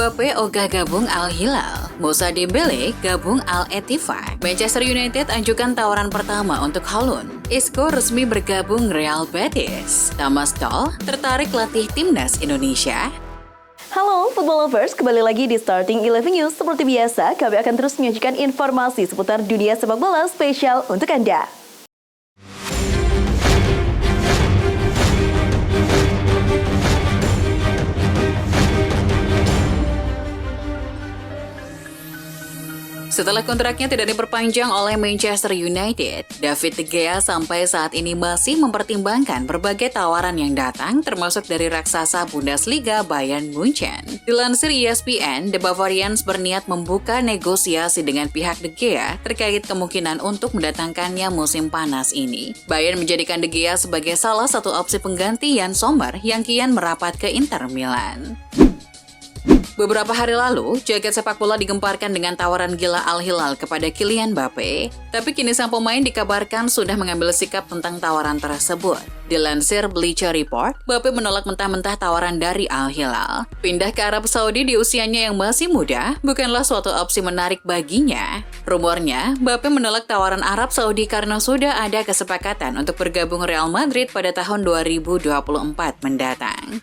Mbappe ogah gabung Al Hilal, Moussa Dembele gabung Al Ettifaq. Manchester United ajukan tawaran pertama untuk Haaland. Isco resmi bergabung Real Betis. Thomas Tuchel tertarik latih timnas Indonesia. Halo football lovers, kembali lagi di Starting 11 News. Seperti biasa, kami akan terus menyajikan informasi seputar dunia sepak bola spesial untuk Anda. Setelah kontraknya tidak diperpanjang oleh Manchester United, David De Gea sampai saat ini masih mempertimbangkan berbagai tawaran yang datang, termasuk dari raksasa Bundesliga Bayern Munchen. Dilansir ESPN, The Bavarians berniat membuka negosiasi dengan pihak De Gea terkait kemungkinan untuk mendatangkannya musim panas ini. Bayern menjadikan De Gea sebagai salah satu opsi pengganti Jan Sommer yang kian merapat ke Inter Milan. Beberapa hari lalu, jagat sepak bola digemparkan dengan tawaran gila Al Hilal kepada Kylian Mbappe. Tapi kini sang pemain dikabarkan sudah mengambil sikap tentang tawaran tersebut. Dilansir Bleacher Report, Mbappe menolak mentah-mentah tawaran dari Al Hilal. Pindah ke Arab Saudi di usianya yang masih muda bukanlah suatu opsi menarik baginya. Rumornya, Mbappe menolak tawaran Arab Saudi karena sudah ada kesepakatan untuk bergabung Real Madrid pada tahun 2024 mendatang.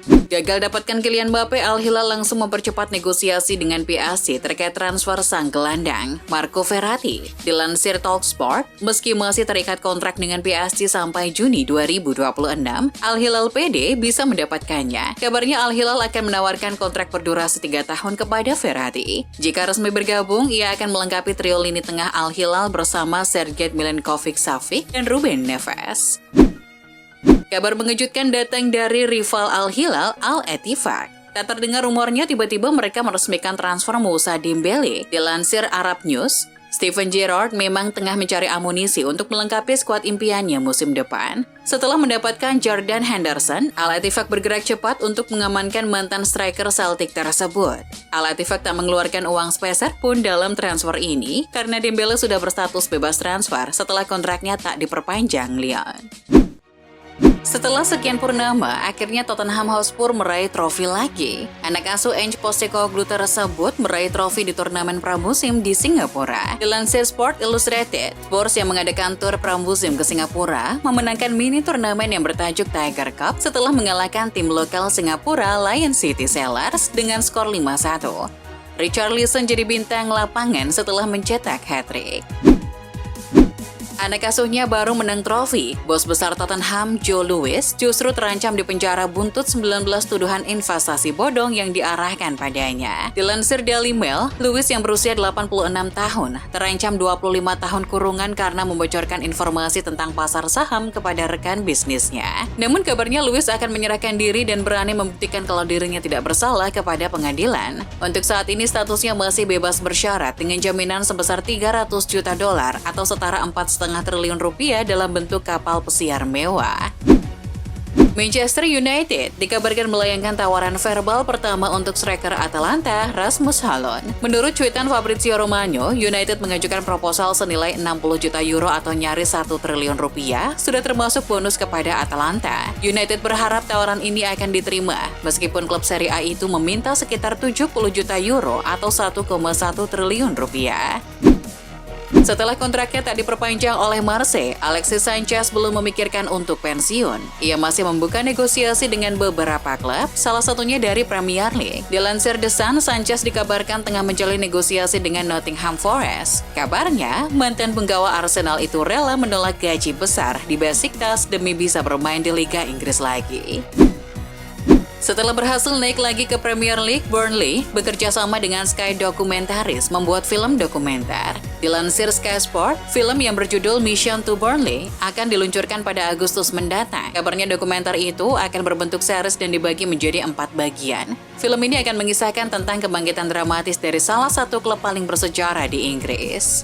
Gagal dapatkan Kylian Mbappe, Al Hilal langsung mempercepat negosiasi dengan PSG terkait transfer sang gelandang, Marco Verratti. Dilansir Talksport, meski masih terikat kontrak dengan PSG sampai Juni 2026, Al Hilal pede bisa mendapatkannya. Kabarnya Al Hilal akan menawarkan kontrak berdurasi 3 tahun kepada Verratti. Jika resmi bergabung, ia akan melengkapi trio lini tengah Al Hilal bersama Sergej Milinkovic-Savic dan Ruben Neves. Kabar mengejutkan datang dari rival Al Hilal, Al Ettifaq. Tak terdengar rumornya tiba-tiba mereka meresmikan transfer Moussa Dembele. Dilansir Arab News, Steven Gerrard memang tengah mencari amunisi untuk melengkapi skuad impiannya musim depan. Setelah mendapatkan Jordan Henderson, Al Ettifaq bergerak cepat untuk mengamankan mantan striker Celtic tersebut. Al Ettifaq tak mengeluarkan uang sepeser pun dalam transfer ini karena Dembele sudah berstatus bebas transfer setelah kontraknya tak diperpanjang Lyon. Setelah sekian purnama, akhirnya Tottenham Hotspur meraih trofi lagi. Anak asuh Ange Postecoglou tersebut meraih trofi di turnamen pramusim di Singapura. Dilansir Sport Illustrated, Spurs yang mengadakan tur pramusim ke Singapura memenangkan mini turnamen yang bertajuk Tiger Cup setelah mengalahkan tim lokal Singapura Lion City Sailors dengan skor 5-1. Richarlison jadi bintang lapangan setelah mencetak hat-trick. Anak asuhnya baru menang trofi. Bos besar Tottenham, Joe Lewis, justru terancam dipenjara buntut 19 tuduhan investasi bodong yang diarahkan padanya. Dilansir Daily Mail, Lewis yang berusia 86 tahun terancam 25 tahun kurungan karena membocorkan informasi tentang pasar saham kepada rekan bisnisnya. Namun kabarnya Lewis akan menyerahkan diri dan berani membuktikan kalau dirinya tidak bersalah kepada pengadilan. Untuk saat ini statusnya masih bebas bersyarat dengan jaminan sebesar $300 juta atau setara 4,5 triliun rupiah dalam bentuk kapal pesiar mewah. Manchester United dikabarkan melayangkan tawaran verbal pertama untuk striker Atalanta, Rasmus Haaland. Menurut cuitan Fabrizio Romano, United mengajukan proposal senilai 60 juta euro atau nyaris 1 triliun rupiah, sudah termasuk bonus kepada Atalanta. United berharap tawaran ini akan diterima, meskipun klub Serie A itu meminta sekitar 70 juta euro atau 1,1 triliun rupiah. Setelah kontraknya tak diperpanjang oleh Marseille, Alexis Sanchez belum memikirkan untuk pensiun. Ia masih membuka negosiasi dengan beberapa klub, salah satunya dari Premier League. Dilansir The Sun, Sanchez dikabarkan tengah menjalin negosiasi dengan Nottingham Forest. Kabarnya, mantan penggawa Arsenal itu rela menolak gaji besar di Besiktas demi bisa bermain di Liga Inggris lagi. Setelah berhasil naik lagi ke Premier League, Burnley bekerja sama dengan Sky Documentaries membuat film dokumenter. Dilansir Sky Sport, film yang berjudul Mission to Burnley akan diluncurkan pada Agustus mendatang. Kabarnya dokumenter itu akan berbentuk series dan dibagi menjadi 4 bagian. Film ini akan mengisahkan tentang kebangkitan dramatis dari salah satu klub paling bersejarah di Inggris.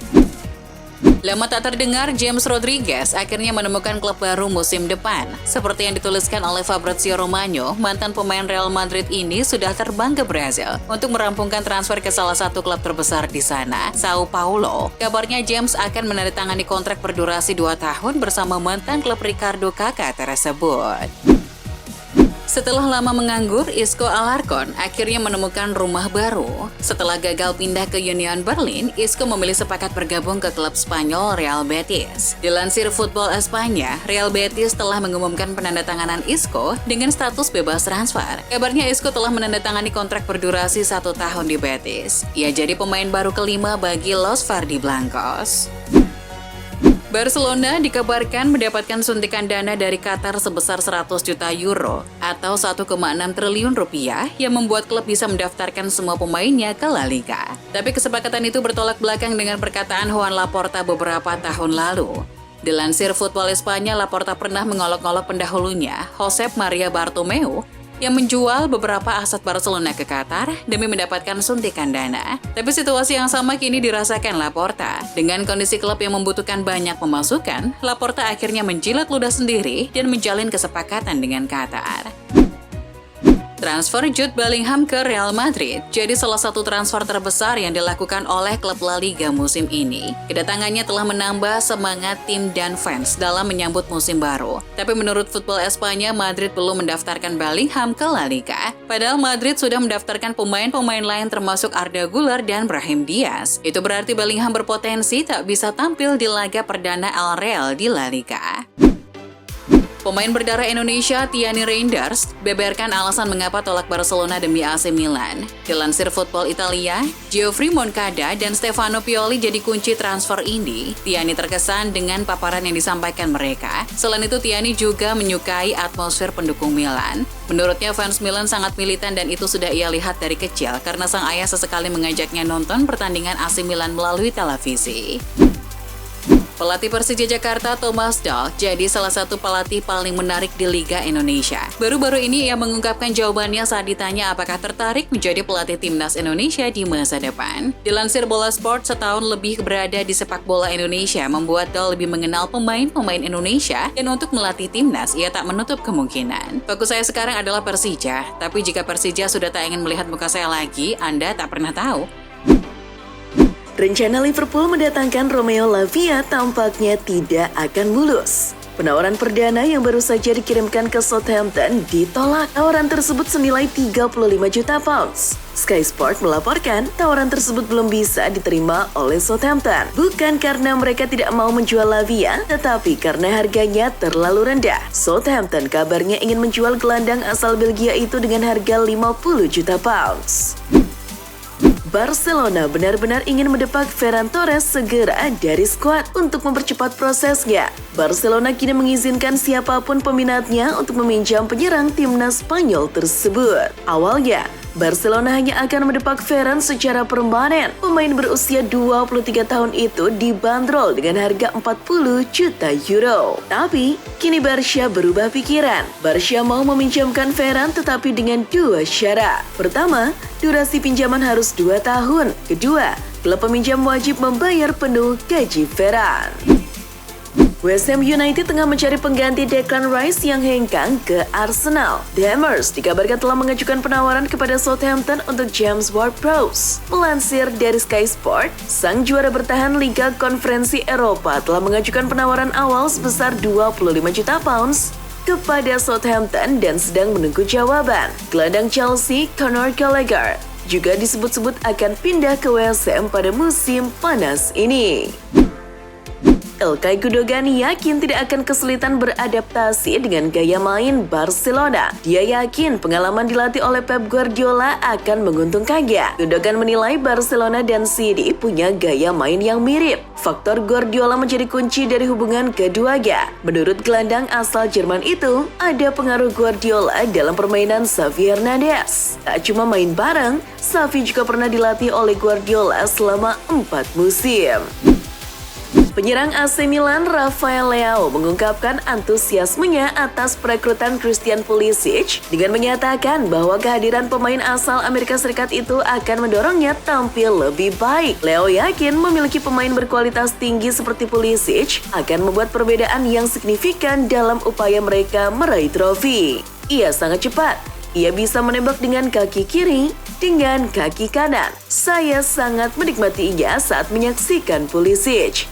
Lama tak terdengar, James Rodriguez akhirnya menemukan klub baru musim depan. Seperti yang dituliskan oleh Fabrizio Romano, mantan pemain Real Madrid ini sudah terbang ke Brazil untuk merampungkan transfer ke salah satu klub terbesar di sana, Sao Paulo. Kabarnya James akan menandatangani kontrak berdurasi 2 tahun bersama mantan klub Ricardo Kakak tersebut. Setelah lama menganggur, Isco Alarcon akhirnya menemukan rumah baru. Setelah gagal pindah ke Union Berlin, Isco memilih sepakat bergabung ke klub Spanyol Real Betis. Dilansir Football Espanya, Real Betis telah mengumumkan penandatanganan Isco dengan status bebas transfer. Kabarnya Isco telah menandatangani kontrak berdurasi 1 tahun di Betis. Ia jadi pemain baru kelima bagi Los Verdiblancos. Barcelona dikabarkan mendapatkan suntikan dana dari Qatar sebesar 100 juta euro atau 1,6 triliun rupiah yang membuat klub bisa mendaftarkan semua pemainnya ke La Liga. Tapi kesepakatan itu bertolak belakang dengan perkataan Joan Laporta beberapa tahun lalu. Dilansir Football Espanya, Laporta pernah mengolok-olok pendahulunya, Josep Maria Bartomeu, yang menjual beberapa aset Barcelona ke Qatar demi mendapatkan suntikan dana. Tapi situasi yang sama kini dirasakan Laporta. Dengan kondisi klub yang membutuhkan banyak pemasukan, Laporta akhirnya menjilat ludah sendiri dan menjalin kesepakatan dengan Qatar. Transfer Jude Bellingham ke Real Madrid jadi salah satu transfer terbesar yang dilakukan oleh klub La Liga musim ini. Kedatangannya telah menambah semangat tim dan fans dalam menyambut musim baru. Tapi menurut Football Espanya, Madrid belum mendaftarkan Bellingham ke La Liga. Padahal Madrid sudah mendaftarkan pemain-pemain lain termasuk Arda Güler dan Brahim Diaz. Itu berarti Bellingham berpotensi tak bisa tampil di laga perdana El Real di La Liga. Pemain berdarah Indonesia Tiani Reinders beberkan alasan mengapa tolak Barcelona demi AC Milan. Dilansir Football Italia, Geoffrey Moncada dan Stefano Pioli jadi kunci transfer ini. Tiani terkesan dengan paparan yang disampaikan mereka. Selain itu, Tiani juga menyukai atmosfer pendukung Milan. Menurutnya, fans Milan sangat militan dan itu sudah ia lihat dari kecil karena sang ayah sesekali mengajaknya nonton pertandingan AC Milan melalui televisi. Pelatih Persija Jakarta Thomas Dahl jadi salah satu pelatih paling menarik di Liga Indonesia. Baru-baru ini ia mengungkapkan jawabannya saat ditanya apakah tertarik menjadi pelatih timnas Indonesia di masa depan. Dilansir Bola Sport, setahun lebih berada di sepak bola Indonesia membuat Dahl lebih mengenal pemain-pemain Indonesia dan untuk melatih timnas ia tak menutup kemungkinan. Fokus saya sekarang adalah Persija, tapi jika Persija sudah tak ingin melihat muka saya lagi, Anda tak pernah tahu. Rencana Liverpool mendatangkan Romeo Lavia tampaknya tidak akan mulus. Penawaran perdana yang baru saja dikirimkan ke Southampton ditolak. Tawaran tersebut senilai 35 juta pounds. Sky Sport melaporkan tawaran tersebut belum bisa diterima oleh Southampton. Bukan karena mereka tidak mau menjual Lavia, tetapi karena harganya terlalu rendah. Southampton kabarnya ingin menjual gelandang asal Belgia itu dengan harga 50 juta pounds. Barcelona benar-benar ingin mendepak Ferran Torres segera dari skuad untuk mempercepat prosesnya. Barcelona kini mengizinkan siapapun peminatnya untuk meminjam penyerang timnas Spanyol tersebut. Awalnya, Barcelona hanya akan mendepak Ferran secara permanen. Pemain berusia 23 tahun itu dibanderol dengan harga 40 juta euro. Tapi, kini Barca berubah pikiran. Barca mau meminjamkan Ferran tetapi dengan 2 syarat. Pertama, durasi pinjaman harus 2 tahun. Kedua, klub peminjam wajib membayar penuh gaji Ferran. West Ham United tengah mencari pengganti Declan Rice yang hengkang ke Arsenal. The Hammers dikabarkan telah mengajukan penawaran kepada Southampton untuk James Ward-Prowse. Melansir dari Sky Sport, sang juara bertahan Liga Konferensi Eropa telah mengajukan penawaran awal sebesar 25 juta pounds kepada Southampton dan sedang menunggu jawaban. Gelandang Chelsea, Conor Gallagher, juga disebut-sebut akan pindah ke West Ham pada musim panas ini. Ilkay Gundogan yakin tidak akan kesulitan beradaptasi dengan gaya main Barcelona. Dia yakin pengalaman dilatih oleh Pep Guardiola akan menguntungkannya. Gundogan menilai Barcelona dan City punya gaya main yang mirip. Faktor Guardiola menjadi kunci dari hubungan keduanya. Menurut gelandang asal Jerman itu, ada pengaruh Guardiola dalam permainan Xavi Hernandez. Tak cuma main bareng, Xavi juga pernah dilatih oleh Guardiola selama 4 musim. Penyerang AC Milan Rafael Leao mengungkapkan antusiasmenya atas perekrutan Christian Pulisic dengan menyatakan bahwa kehadiran pemain asal Amerika Serikat itu akan mendorongnya tampil lebih baik. Leo yakin memiliki pemain berkualitas tinggi seperti Pulisic akan membuat perbedaan yang signifikan dalam upaya mereka meraih trofi. Ia sangat cepat. Ia bisa menembak dengan kaki kiri, dengan kaki kanan. Saya sangat menikmatinya saat menyaksikan Pulisic.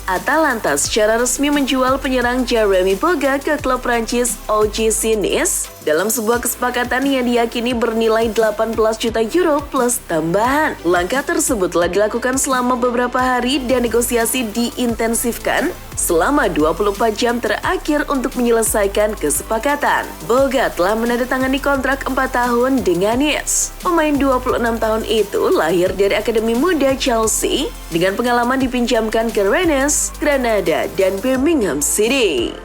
Atalanta secara resmi menjual penyerang Jeremy Boga ke klub Prancis OGC Nice dalam sebuah kesepakatan yang diyakini bernilai 18 juta euro plus tambahan. Langkah tersebut telah dilakukan selama beberapa hari dan negosiasi diintensifkan selama 24 jam terakhir untuk menyelesaikan kesepakatan. Boga telah menandatangani kontrak 4 tahun dengan Nice. Pemain 26 tahun itu lahir dari Akademi Muda Chelsea dengan pengalaman dipinjamkan ke Rennes, Granada, dan Birmingham City.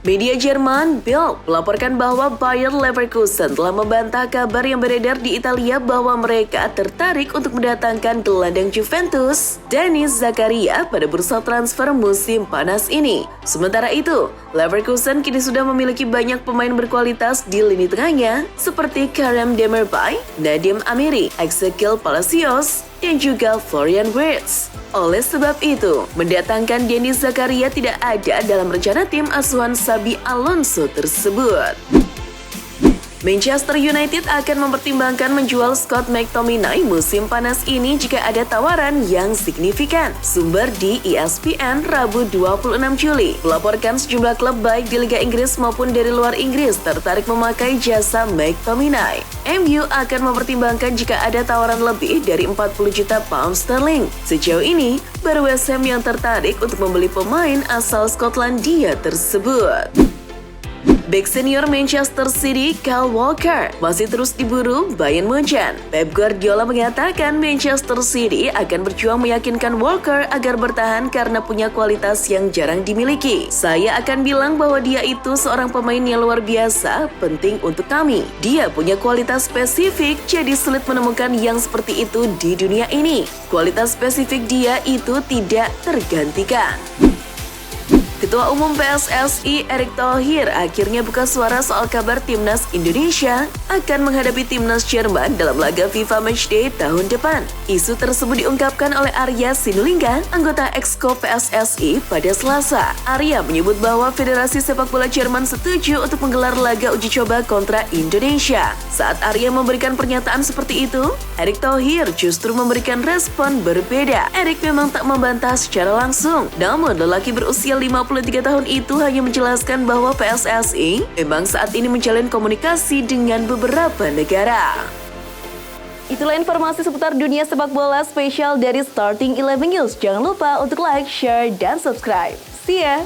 Media Jerman Bild melaporkan bahwa Bayer Leverkusen telah membantah kabar yang beredar di Italia bahwa mereka tertarik untuk mendatangkan gelandang Juventus Denis Zakaria pada bursa transfer musim panas ini. Sementara itu, Leverkusen kini sudah memiliki banyak pemain berkualitas di lini tengahnya seperti Kerem Demirbay, Nadim Amiri, Ezequiel Palacios, dan juga Florian Wirtz. Oleh sebab itu, mendatangkan Denis Zakaria tidak ada dalam rencana tim asuhan Xabi Alonso tersebut. Manchester United akan mempertimbangkan menjual Scott McTominay musim panas ini jika ada tawaran yang signifikan. Sumber di ESPN Rabu 26 Juli melaporkan sejumlah klub baik di Liga Inggris maupun dari luar Inggris tertarik memakai jasa McTominay. MU akan mempertimbangkan jika ada tawaran lebih dari 40 juta pound sterling. Sejauh ini, baru West Ham yang tertarik untuk membeli pemain asal Skotlandia tersebut. Bek senior Manchester City, Kyle Walker, masih terus diburu Bayern Munchen. Pep Guardiola mengatakan Manchester City akan berjuang meyakinkan Walker agar bertahan karena punya kualitas yang jarang dimiliki. Saya akan bilang bahwa dia itu seorang pemain yang luar biasa, penting untuk kami. Dia punya kualitas spesifik, jadi sulit menemukan yang seperti itu di dunia ini. Kualitas spesifik dia itu tidak tergantikan. Ketua Umum PSSI Erick Thohir akhirnya buka suara soal kabar Timnas Indonesia akan menghadapi Timnas Jerman dalam laga FIFA Matchday tahun depan. Isu tersebut diungkapkan oleh Arya Sinulinga, anggota Exco PSSI pada Selasa. Arya menyebut bahwa Federasi Sepak Bola Jerman setuju untuk menggelar laga uji coba kontra Indonesia. Saat Arya memberikan pernyataan seperti itu, Erick Thohir justru memberikan respon berbeda. Erick memang tak membantah secara langsung, namun lelaki berusia 53 tahun itu hanya menjelaskan bahwa PSSI memang saat ini menjalin komunikasi dengan beberapa negara. Itulah informasi seputar dunia sepak bola spesial dari Starting 11 News. Jangan lupa untuk like, share, dan subscribe. See ya!